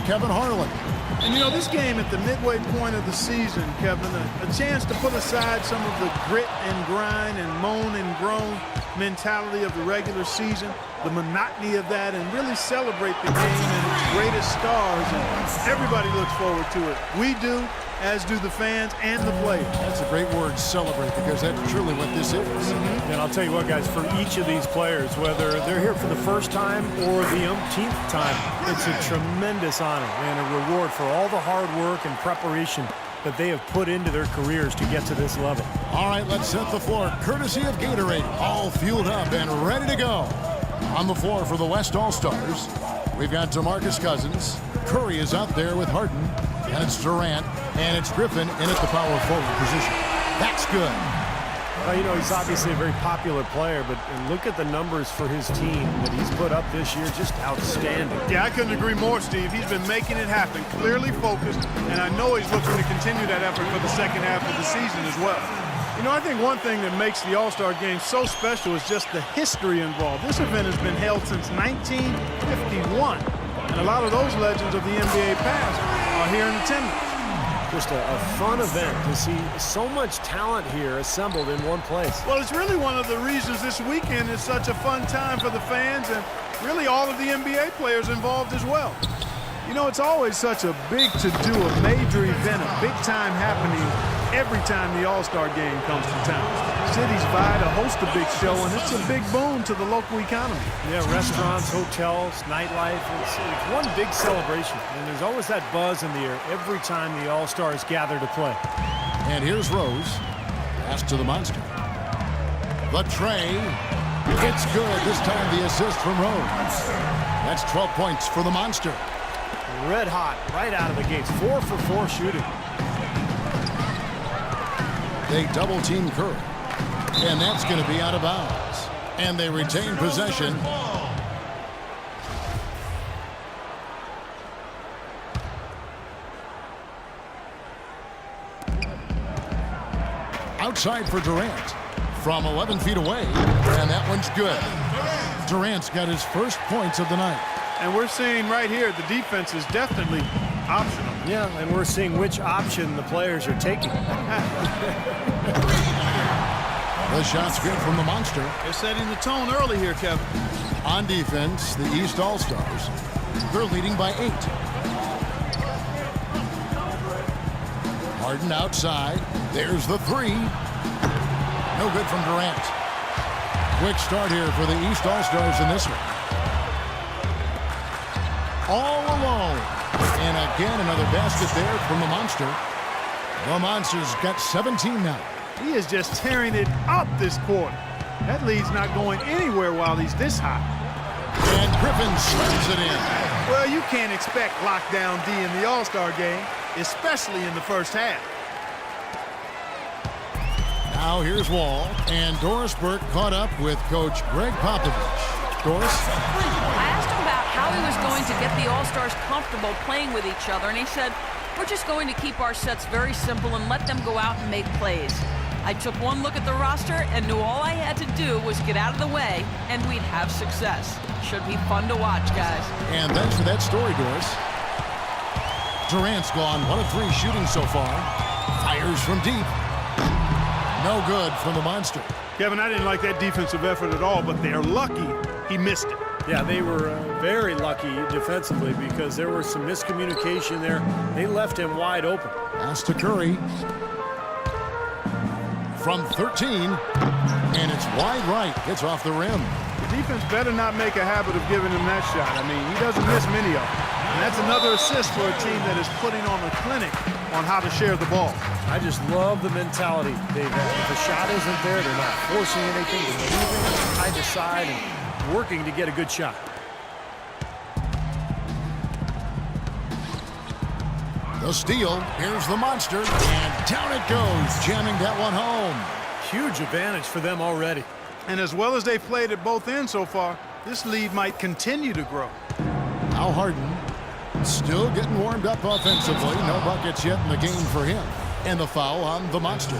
Kevin Harlan. And, you know, this game at the midway point of the season, Kevin, a chance to put aside some of the grit and grind and moan and groan mentality of the regular season, the monotony of that, and really celebrate the game and its greatest stars. And everybody looks forward to it. We do, as do the fans and the players. That's a great word, celebrate, because that's truly what this is. And I'll tell you what, guys, for each of these players, whether they're here for the first time or the umpteenth time, it's a tremendous honor and a reward for all the hard work and preparation that they have put into their careers to get to this level. All right, let's set the floor. Courtesy of Gatorade, all fueled up and ready to go. On the floor for the West All-Stars, we've got DeMarcus Cousins. Curry is out there with Harden. And it's Durant. And it's Griffin in at the power forward position. That's good. Well, you know, he's obviously a very popular player, but look at the numbers for his team that he's put up this year. Just outstanding. Yeah, I couldn't agree more, Steve. He's been making it happen, clearly focused, and I know he's looking to continue that effort for the second half of the season as well. You know, I think one thing that makes the All-Star Game so special is just the history involved. This event has been held since 1951, and a lot of those legends of the NBA past are here in attendance. Just a fun event to see so much talent here assembled in one place. Well, it's really one of the reasons this weekend is such a fun time for the fans and really all of the NBA players involved as well. You know, it's always such a big to-do, a major event, a big-time happening every time the All-Star Game comes to town. Cities vie to host a big show, and it's a big boon to the local economy. Yeah, restaurants, hotels, nightlife, it's one big celebration. And there's always that buzz in the air every time the All-Stars gather to play. And here's Rose. Pass to the Monster. The tray. It's good. This time the assist from Rose. That's 12 points for the Monster. Red hot right out of the gates. 4 for 4 shooting. They double team Curry. And that's going to be out of bounds. And they retain possession. Outside for Durant. From 11 feet away. And that one's good. Durant's got his first points of the night. And we're seeing right here the defense is definitely optional. Yeah, and we're seeing which option the players are taking. The shot's good from the Monster. They're setting the tone early here, Kevin. On defense, the East All-Stars. They're leading by 8. Harden outside. There's the 3. No good from Durant. Quick start here for the East All-Stars in this one. All alone. And again, another basket there from the Monster. The Monster's got 17 now. He is just tearing it up this quarter. That lead's not going anywhere while he's this hot. And Griffin slams it in. Well, you can't expect lockdown D in the All-Star Game, especially in the first half. Now here's Wall, and Doris Burke caught up with Coach Greg Popovich. Doris? I asked him about how he was going to get the All-Stars comfortable playing with each other, and he said, we're just going to keep our sets very simple and let them go out and make plays. I took one look at the roster and knew all I had to do was get out of the way, and we'd have success. Should be fun to watch, guys. And thanks for that story, Doris. Durant's gone 1 of 3 shooting so far. Fires from deep. No good from the Monster. Kevin, I didn't like that defensive effort at all, but they're lucky he missed it. Yeah, they were very lucky defensively because there was some miscommunication there. They left him wide open. Pass to Curry. From 13, and it's wide right. Gets off the rim. The defense better not make a habit of giving him that shot. I mean, he doesn't miss many of them. And that's another assist for a team that is putting on a clinic on how to share the ball. I just love the mentality they've had. If the shot isn't there, they're not forcing anything. They're moving side to side and working to get a good shot. The steal. Here's the Monster. And down it goes. Jamming that one home. Huge advantage for them already. And as well as they've played at both ends so far, this lead might continue to grow. Now Harden still getting warmed up offensively. No buckets yet in the game for him. And the foul on the Monster.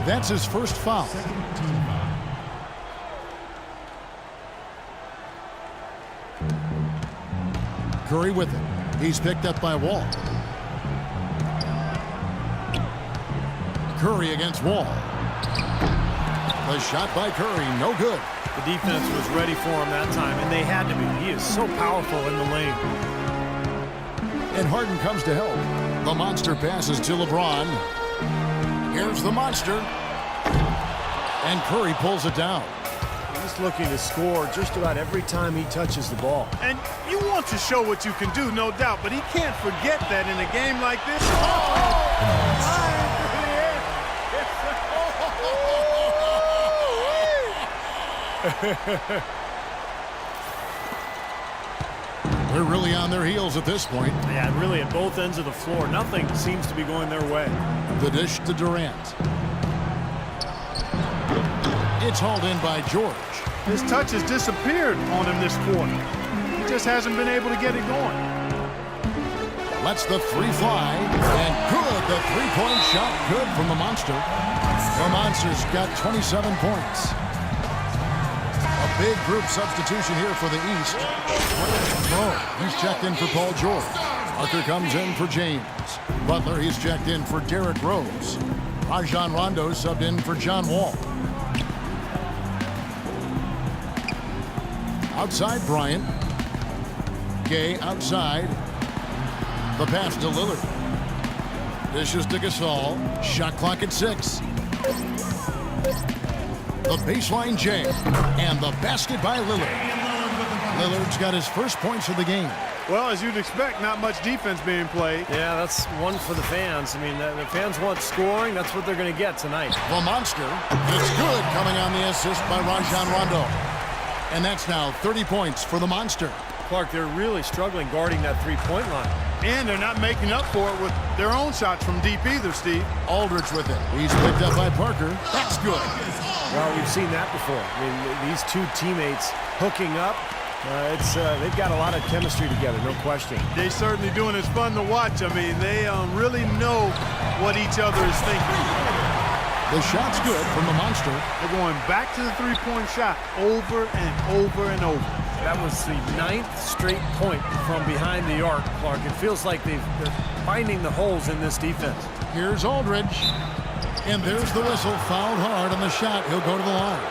That's his first foul. Curry with it. He's picked up by Wall. Curry against Wall. The shot by Curry, no good. The defense was ready for him that time, and they had to be. He is so powerful in the lane. And Harden comes to help. The monster passes to LeBron. Here's the monster. And Curry pulls it down. He's looking to score just about every time he touches the ball. And you want to show what you can do, no doubt, but he can't forget that in a game like this. They're really on their heels at this point. Yeah, really at both ends of the floor. Nothing seems to be going their way. The dish to Durant. It's hauled in by George. His touch has disappeared on him this quarter. He just hasn't been able to get it going. Lets the three fly. And good. The three-point shot good from the monster. The monster's got 27 points. A big group substitution here for the East. Oh, he's checked in for Paul George. Parker comes in for James. Butler, he's checked in for Derrick Rose. Rajon Rondo subbed in for John Wall. Outside Bryant. Gay outside. The pass to Lillard. Dishes to Gasol. Shot clock at 6. The baseline jam. And the basket by Lillard. Lillard's got his first points of the game. Well, as you'd expect, not much defense being played. Yeah, that's one for the fans. I mean, the fans want scoring. That's what they're going to get tonight. The monster. It's good coming on the assist by Rajon Rondo. And that's now 30 points for the monster. Clark, they're really struggling guarding that three-point line. And they're not making up for it with their own shots from deep either, Steve. Aldridge with it. He's picked up by Parker. That's good. Well, we've seen that before. I mean, these two teammates hooking up. They've got a lot of chemistry together, no question. They certainly do, and it's fun to watch. I mean, they really know what each other is thinking. The shot's good from the monster. They're going back to the three-point shot over and over and over. That was the 9th straight point from behind the arc, Clark. It feels like they're finding the holes in this defense. Here's Aldridge. And there's the whistle. Fouled hard on the shot. He'll go to the line.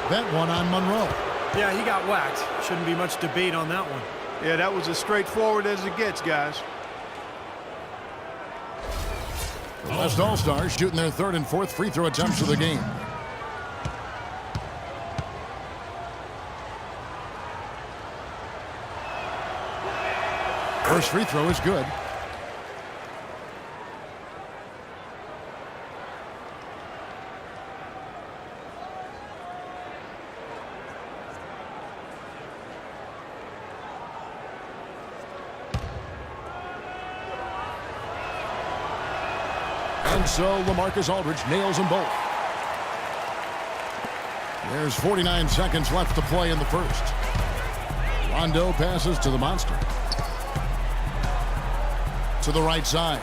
That one on Monroe. Yeah, he got whacked. Shouldn't be much debate on that one. Yeah, that was as straightforward as it gets, guys. The West All-Stars shooting their third and fourth free throw attempts of the game. First free throw is good. And so LaMarcus Aldridge nails them both. There's 49 seconds left to play in the first. Rondo passes to the monster. To the right side.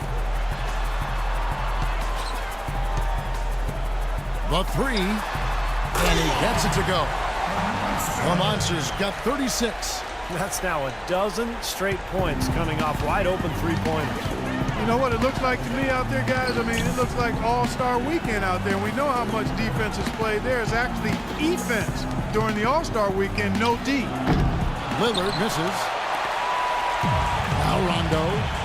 The three. And he gets it to go. The monster's got 36. That's now a dozen straight points coming off wide open three-pointers. You know what it looks like to me out there, guys? I mean, it looks like All-Star Weekend out there. We know how much defense is played. There is actually defense during the All-Star Weekend, no D. Lillard misses. Now Rondo.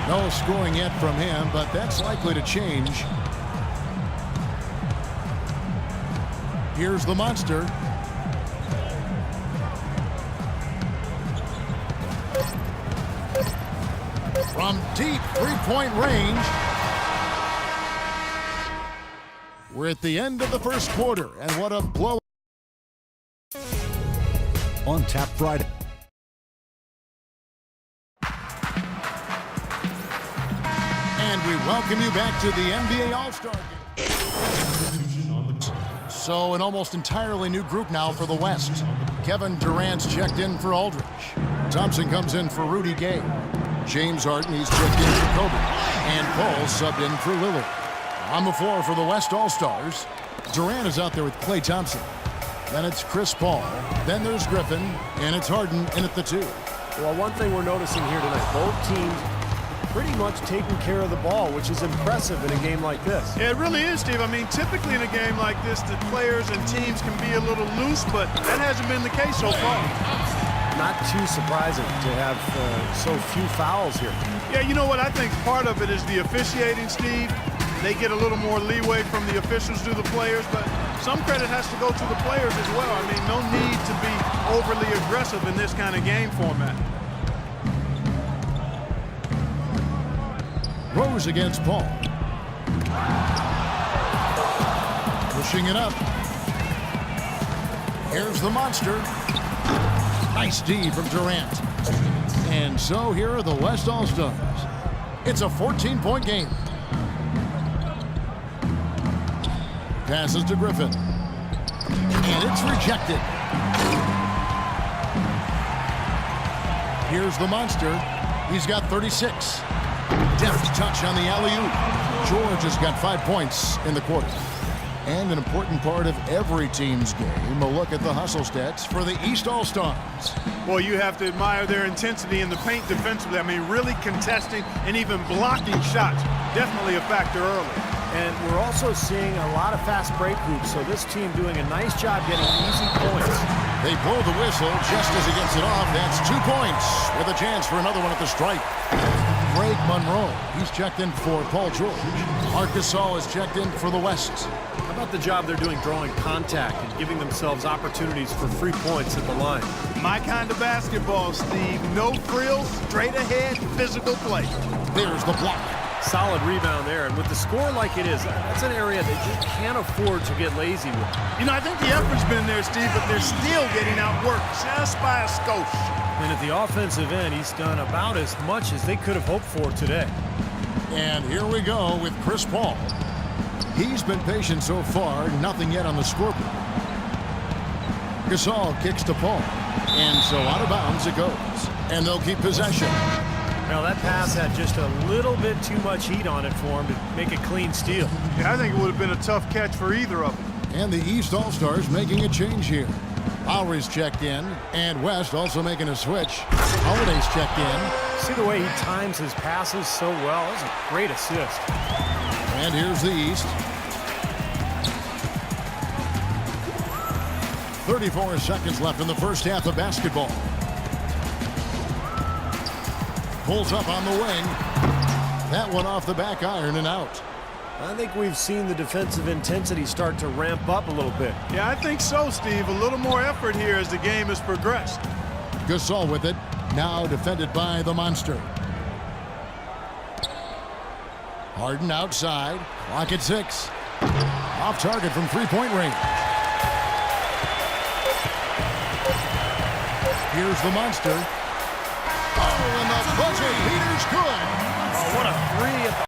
No scoring yet from him, but that's likely to change. Here's the monster. From deep three-point range. We're at the end of the first quarter, and what a blow. On Tap Friday. And we welcome you back to the NBA All-Star Game. So an almost entirely new group now for the West. Kevin Durant's checked in for Aldridge. Thompson comes in for Rudy Gay. James Harden, he's checked in for Kobe. And Paul subbed in for Lillard. On the floor for the West All-Stars, Durant is out there with Klay Thompson. Then it's Chris Paul. Then there's Griffin. And it's Harden in at the 2. Well, one thing we're noticing here tonight, both teams pretty much taking care of the ball, which is impressive in a game like this. Yeah, it really is, Steve. I mean, typically in a game like this, the players and teams can be a little loose, but that hasn't been the case so far. Not too surprising to have so few fouls here. Yeah, you know what? I think part of it is the officiating, Steve. They get a little more leeway from the officials to the players, but some credit has to go to the players as well. I mean, no need to be overly aggressive in this kind of game format. Rose against Paul. Pushing it up. Here's the monster. Nice D from Durant. And so here are the West All-Stars. It's a 14-point game. Passes to Griffin. And it's rejected. Here's the monster. He's got 36. Deft touch on the alley-oop. George has got 5 points in the quarter. And an important part of every team's game, a look at the hustle stats for the East All-Stars. Boy, you have to admire their intensity in the paint defensively. I mean, really contesting and even blocking shots. Definitely a factor early. And we're also seeing a lot of fast break groups, so this team doing a nice job getting easy points. They blow the whistle just as he gets it off. That's 2 points with a chance for another one at the stripe. Greg Monroe, he's checked in for Paul George. Marc Gasol is checked in for the West. How about the job they're doing drawing contact and giving themselves opportunities for free points at the line? My kind of basketball, Steve. No frills, straight ahead, physical play. There's the block. Solid rebound there, and with the score like it is, that's an area they just can't afford to get lazy with. You know, I think the effort's been there, Steve, but they're still getting outworked just by a skosh. And at the offensive end, he's done about as much as they could have hoped for today. And here we go with Chris Paul. He's been patient so far, nothing yet on the scoreboard. Gasol kicks to Paul, and so out of bounds it goes. And they'll keep possession. Now that pass had just a little bit too much heat on it for him to make a clean steal. Yeah, I think it would have been a tough catch for either of them. And the East All-Stars making a change here. Lowry's checked in, and West also making a switch. Holiday's checked in. See the way he times his passes so well? That's a great assist. And here's the East. 34 seconds left in the first half of basketball. Pulls up on the wing. That one off the back iron and out. I think we've seen the defensive intensity start to ramp up a little bit. Yeah, I think so, Steve. A little more effort here as the game has progressed. Gasol with it. Now defended by the monster. Harden outside. Clock at 6. Off target from three-point range. Here's the monster. Oh, and the buzzer beater's good. Oh, what a three at the